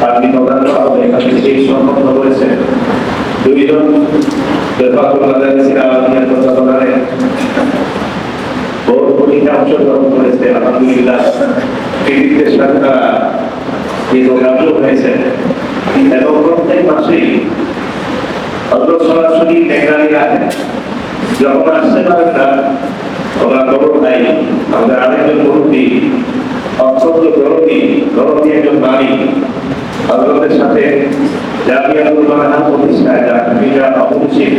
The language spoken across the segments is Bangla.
আপনি প্রধান সাহেব এখানে সেই সম্পন্ন করেছেন দুইজন প্রচারণায় বহু ভূমিকা অংশগ্রহণ করেছে। আলহামদুলিল্লাহ কৃতিত্বের সাথে তারা কৃতকার্য হয়েছে এবং প্রত্যেক মাসেই সরাসরি টেকনালিরা যখন আসতে পারেন না ওরা খবর নাই। আমাদের আরেকজন মুরব্বী অত্যন্ত গরমী একজন নারী হযরতের সাথে জামিয়াতুল মানহাজ প্রতিষ্ঠায় অবশ্যই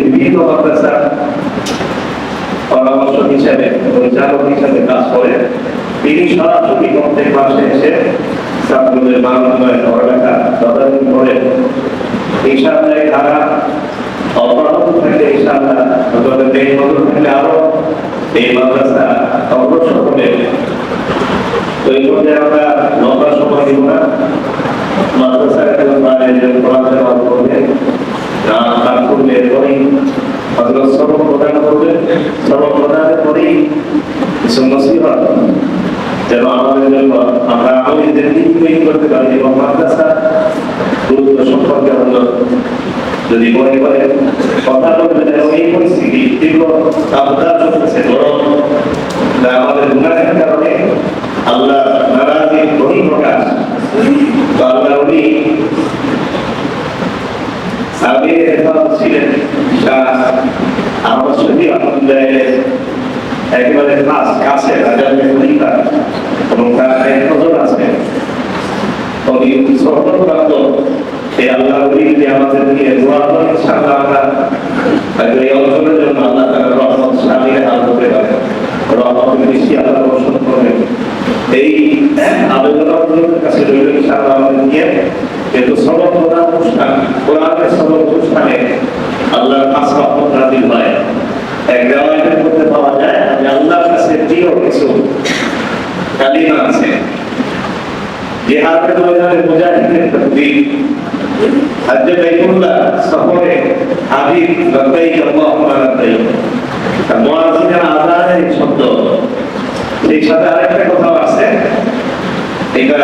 বিভিন্ন মাদ্রাসা পরামর্শক হিসেবে পরিচালক হিসেবে কাজ করে। তিনি সরাসরি প্রত্যেক মাসে এসে ছাত্রদের মানবতায় পড়ালেখা তদারকি করে ইনশাআল্লাহ তারা অব্যাহত থাকলে ইনশাআল্লাহ আমাদের এই বছর থাকলে আরো এই মাদ্রাসা অগ্রসর হবে। তো এই মধ্যে আমরা লম্বা সময় দিব না, মাদ্রাসার একজন পড়াশোনা করবে তার পূর্বে এরপরেই হযরত সবক প্রদান করবে। সবক প্রদানের পরেই কিছু নসিহত যেন আমাদের জন্য আমরা আমাদের তৈরি করতে পারি এবং মাদ্রাসা গুরুত্ব সম্পর্কে আমরা যদি মনে করে কথা বলতে এবং এই পরিস্থিতি তীব্র তাপদার চলতেছে গরম আমাদের গুণাহের কারণে আল্লাহ নারাজির বহিঃপ্রকাশ তো আল্লাহ উনি সাবির হেফাজত ছিলেন আমার সত্যি আলহামদুলিল্লাহ একেবারে কাছে রাজার খলিফা এবং তার নজর আছে উনি সর্বপ্রান্ত এই আল্লাহ উনি আমাদেরকে দোয়া করে ইনশাআল্লাহ আমরা এই অঞ্চলের জন্য আল্লাহ তাআলা রহমত শামিলে হাত হতে পারে রহমত বেশি আল্লাহ বর্ষণ করবেন। এই আবেদন আপনাদের কাছে রইল ইনশাআল্লাহ আমাদের নিয়ে কিন্তু সবক প্রধান অনুষ্ঠান কোরআনের সবক অনুষ্ঠানে আল্লাহর খাস রহমত নাযিল হয়। এক রিওয়ায়াতের মধ্যে পাওয়া যায় যে আল্লাহর কাছে প্রিয় কিছু কালিমা আছে জিহাদের ময়দানে মুজাহিদের তাকবীর হজ্জে বাইতুল্লাহ সফরে হাবিব লব্বাইক আল্লাহুম্মা লব্বাইক মুয়াজ্জিনের আযানের শব্দ সেই সাথে আরেকটা কথা আছে এটা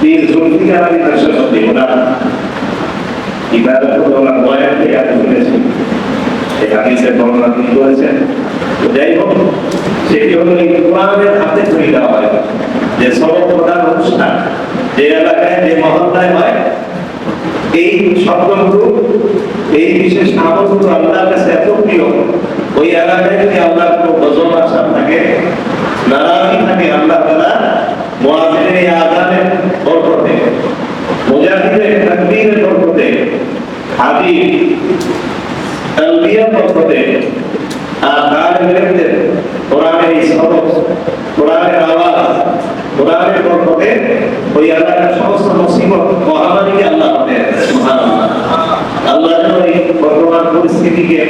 পীর জুলফিকার আলী নকশবন্দি ওনার ইবাদত ওনার বয়ান থেকে আমি শুনেছি এই হাদিসের বর্ণনা তিনি করেছেন। যাই হোক সেটি হলো এই কোরআনের হাতে ধরে দেওয়া হয় যে সবক প্রধান অনুষ্ঠান যে এলাকায় যে মহল্লায় হয় এই শব্দগুলো এই বিশেষ আমলগুলো আল্লাহর কাছে এত প্রিয় ওই এলাকায় যদি আল্লাহর কোনো গজব আসা থাকে নারাজি থাকে আল্লাহ তাআলা মুয়াজ্জিনের এই আযানের বরকতে মুজাহিদের তাকবীরের বরকতে হাবিব তালবিয়ার বরকতে আর তালিবের কোরআনের এই সবক কোরআনের আওয়াজ কোরআনের বরকতে ওই এলাকার সমস্ত মুসিবত মহামারীকে আল্লাহ আমাদের সুবহানাল্লাহ আল্লাহ যেন এই বর্তমান পরিস্থিতিকে